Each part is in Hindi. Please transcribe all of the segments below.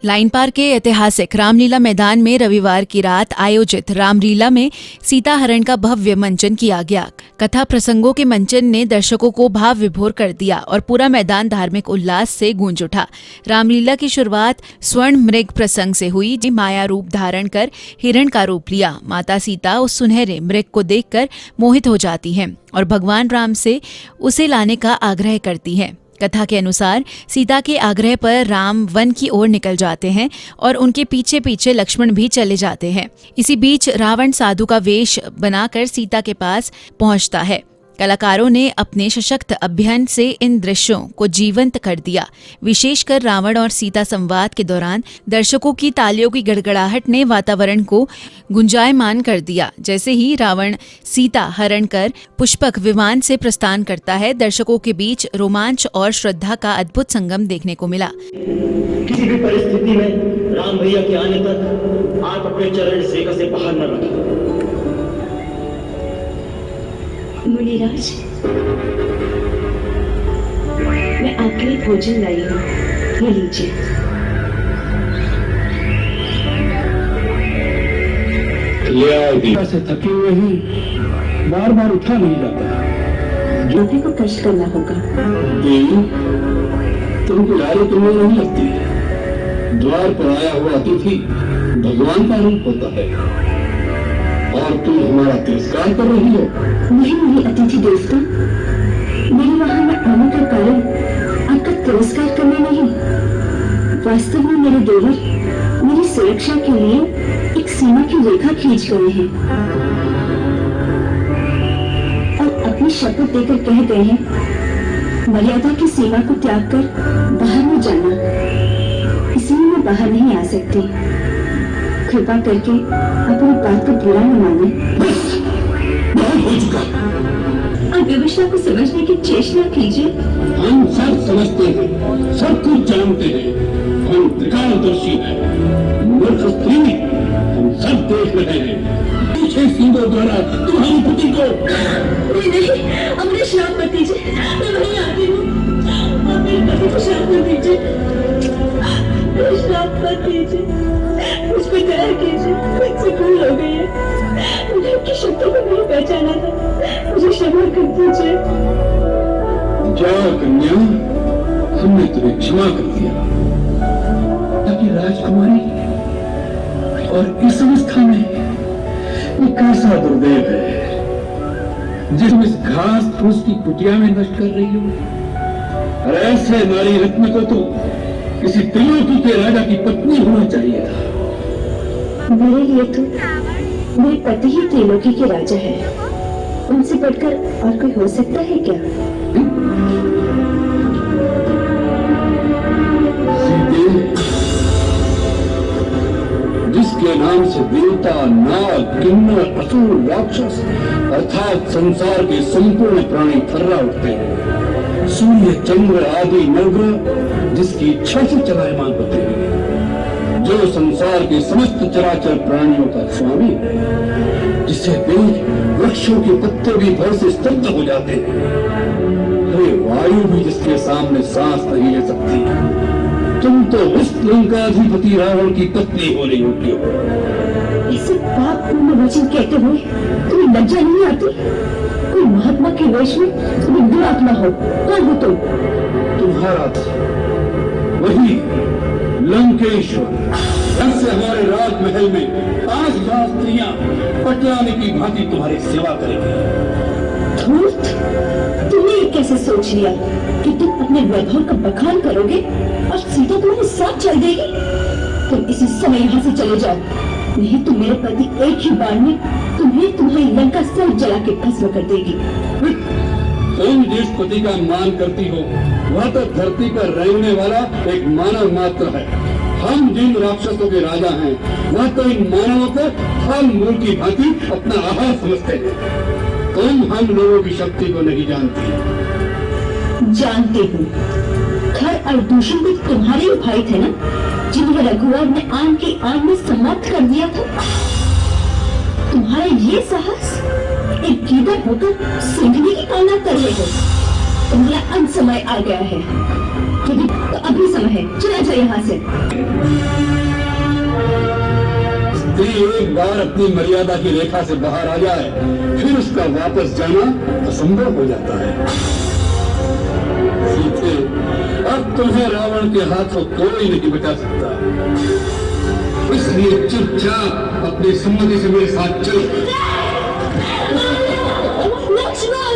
लाइन पार के ऐतिहासिक रामलीला मैदान में रविवार की रात आयोजित रामलीला में सीता हरण का भव्य मंचन किया गया। कथा प्रसंगों के मंचन ने दर्शकों को भाव विभोर कर दिया और पूरा मैदान धार्मिक उल्लास से गूंज उठा। रामलीला की शुरुआत स्वर्ण मृग प्रसंग से हुई, जी माया रूप धारण कर हिरण का रूप लिया। माता सीता उस सुनहरे मृग को देखकर मोहित हो जाती हैं और भगवान राम से उसे लाने का आग्रह करती हैं। कथा के अनुसार सीता के आग्रह पर राम वन की ओर निकल जाते हैं और उनके पीछे पीछे लक्ष्मण भी चले जाते हैं। इसी बीच रावण साधु का वेश बनाकर सीता के पास पहुंचता है। कलाकारों ने अपने सशक्त अभिनय से इन दृश्यों को जीवंत कर दिया। विशेषकर रावण और सीता संवाद के दौरान दर्शकों की तालियों की गड़गड़ाहट ने वातावरण को गुंजायमान कर दिया। जैसे ही रावण सीता हरण कर पुष्पक विमान से प्रस्थान करता है, दर्शकों के बीच रोमांच और श्रद्धा का अद्भुत संगम देखने को मिला। किसी भी परिस्थिति में राम भैया के आने तक आप अपने चरण सेका से बाहर न रखें। मुनिराज, मैं आपके लिए भोजन लाई हूँ, ये लीजिए। से थके हुए ही बार बार उठा नहीं जाता। ज्योति को कष्ट करना होगा। देवी, तुमको यारी तुम्हें नहीं लगती। द्वार पर आया हुआ अतिथि भगवान का रूप होता है और तुम हमारा तिरस्कार कर रही हो। नहीं अतिथि देवता, मेरे वहां में आने का कारण आपका तिरस्कार करना नहीं। वास्तव में मेरे देवर मेरी सुरक्षा के लिए एक सीमा की रेखा खींच गए हैं और अपनी शपथ देकर कह गए हैं मर्यादा की सीमा को त्याग कर बाहर न जाना। इसलिए मैं बाहर नहीं आ सकती। कृपा करके अपनी बात को बुरा न माने। बहुत हो चुका। आप व्यवस्था को समझने की चेष्टा कीजिए। हम सब समझते हैं, सब कुछ जानते हैं। हम त्रिकालदर्शी हैं। मूर्ख स्त्री, हम सब देख रहे हैं। पीछे सिंधु द्वारा तुम्हारी पति को नहीं, अपने श्राप मत दीजिए। मैं वहीं आती हूँ। आप मेरे पति को श्राप मत दीजिए। श्राप मत दीजिए। मुझ पर दया कीजिए। मुझसे भूल हो गई है। मुझे आपकी शक्ति को नहीं पहचाना था। मुझे क्षमा कर दीजिए। जाओ कन्या, हमने तुम्हें क्षमा कर दिया। ताकि राजकुमारी, और इस अवस्था में ये कैसा दुर्दैव है जिसमें इस घास फूस की कुटिया में नष्ट कर रही हो। और ऐसे नारी रत्न को तो किसी त्रिलोकी के राजा की पत्नी होना चाहिए था। मेरे लिए तो मेरे पति ही त्रिलोकी के राजा है। उनसे बढ़कर और कोई हो सकता है क्या? सीते, जिसके नाम से देवता, नाग, किन्नर, असुर, राक्षस अर्थात संसार के संपूर्ण प्राणी थर्रा उठते हैं। सूर्य, चंद्र आदि नवग्रह जिसकी इच्छा से चलायमान होते हैं। जो संसार के समस्त चराचर प्राणियों का स्वामी है, जिसे देख वृक्षों के पत्ते भी भय से स्तब्ध हो जाते हैं। अरे वायु भी जिसके सामने सांस नहीं ले सकती। तुम तो उस लंकाधिपति रावण की पत्नी होने योग्य हो। इसे पापपूर्ण वचन कहते हुए तुम्हें लज्जा नहीं आती? कोई महात्मा के वेश में तुम्हें दुरात्मा हो। कौन हो तुम? तुम्हारा वही लंकेश्वर, ऐसे हमारे राजमहल में 5,000 स्त्रियां पटरानी की भांति तुम्हारी सेवा करेंगी। धूर्त, तुमने ये कैसे सोच लिया कि तुम अपने वैभव का बखान करोगे और सीता तुम्हारे साथ चल देगी? तुम इसी समय यहाँ से चले जाओ, नहीं तो मेरे पति एक ही बार में तुम्हें तुम्हारी लंका सब जला के भस्म कर देगी। तुम जिस पति का मान करती हो वह तो धरती पर रहने वाला एक मानव मात्र है। हम जिन राक्षसों के राजा हैं वह तो इन मानवों को फल मूल की भांति अपना आहार समझते हैं। तुम हम लोगों की शक्ति को नहीं जानती। जानते हूँ। खर और दूषण भी तुम्हारे ही भाई थे ना, जिन्हें रघुवर ने आन की आन में समाप्त कर दिया था। तुम्हारा ये साहस एक गीदड़ होकर सिंघनी की कामना कर रहे हो। तुम्हारा अंत समय आ गया है। तो अभी समय है, चला जाए यहाँ से। स्त्री एक बार अपनी मर्यादा की रेखा से बाहर आ जाए फिर उसका वापस जाना असंभव हो जाता है। सीते, अब तुम्हें रावण के हाथों कोई नहीं बचा सकता, इसलिए चुपचाप अपनी सम्मति से मेरे साथ चलो। लक्ष्मण!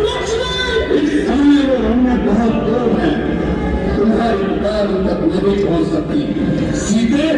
लक्ष्मण! सामने वो रमना बहुत दूर है, तुम्हारी कार तक नहीं पहुंच सकती। सीते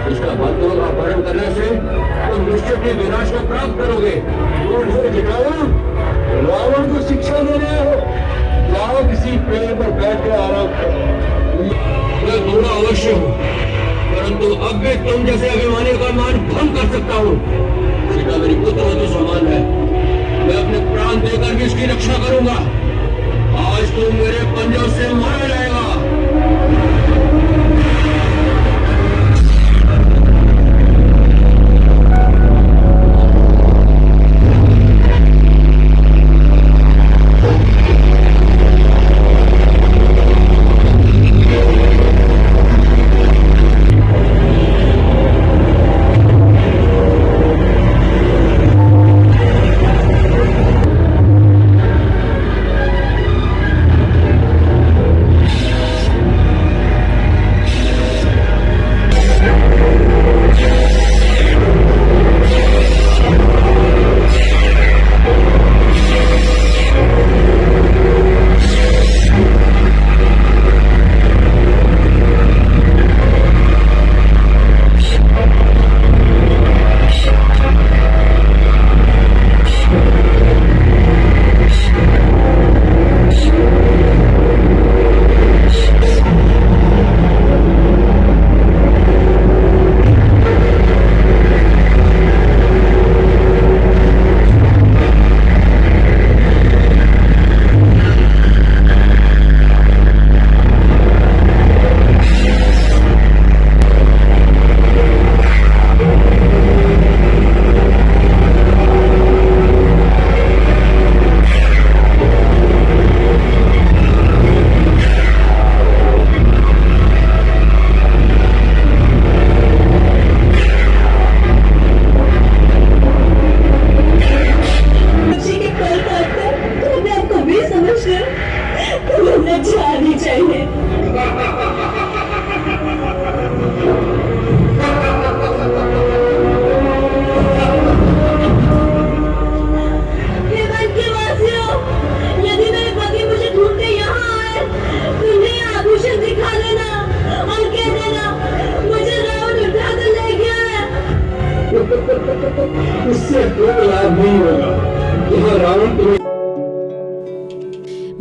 इसका बंधुओं का अपहरण करने से तुम निश्चित ही विनाश को प्राप्त करोगे। रावण को शिक्षा दे रहे हो, जाओ किसी पेड़ पर बैठ के आराम करो। मैं बूढ़ा अवश्य हूँ, परंतु अब भी तुम जैसे अभिमानी का मान भंग कर सकता हूँ। सीता मेरी पुत्र तो समान है, मैं अपने प्राण देकर भी इसकी रक्षा करूंगा। आज तुम मेरे पंजों से मारा जाएगा। उससे कोई लाभ नहीं होगा। यहाँ रावण तुम्हें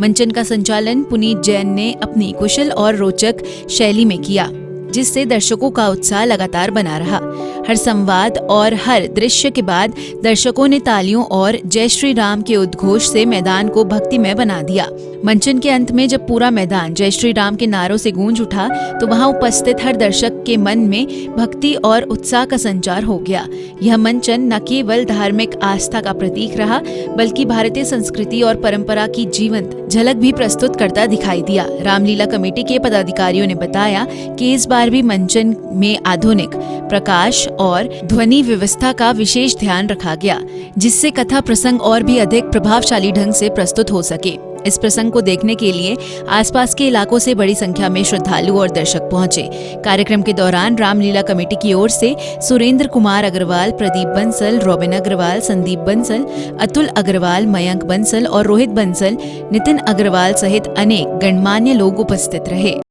मंचन का संचालन पुनीत जैन ने अपनी कुशल और रोचक शैली में किया, जिससे दर्शकों का उत्साह लगातार बना रहा। हर संवाद और हर दृश्य के बाद दर्शकों ने तालियों और जय श्री राम के उद्घोष से मैदान को भक्तिमय बना दिया। मंचन के अंत में जब पूरा मैदान जय श्री राम के नारों से गूंज उठा तो वहां उपस्थित हर दर्शक के मन में भक्ति और उत्साह का संचार हो गया। यह मंचन न केवल धार्मिक आस्था का प्रतीक रहा, बल्कि भारतीय संस्कृति और परंपरा की जीवंत झलक भी प्रस्तुत करता दिखाई दिया। रामलीला कमेटी के पदाधिकारियों ने बताया कि इस बार भी मंचन में आधुनिक प्रकाश और ध्वनि व्यवस्था का विशेष ध्यान रखा गया, जिससे कथा प्रसंग और भी अधिक प्रभावशाली ढंग से प्रस्तुत हो सके। इस प्रसंग को देखने के लिए आसपास के इलाकों से बड़ी संख्या में श्रद्धालु और दर्शक पहुंचे। कार्यक्रम के दौरान रामलीला कमेटी की ओर से सुरेंद्र कुमार अग्रवाल, प्रदीप बंसल, रॉबिन अग्रवाल, संदीप बंसल, अतुल अग्रवाल, मयंक बंसल और रोहित बंसल, नितिन अग्रवाल सहित अनेक गणमान्य लोग उपस्थित रहे।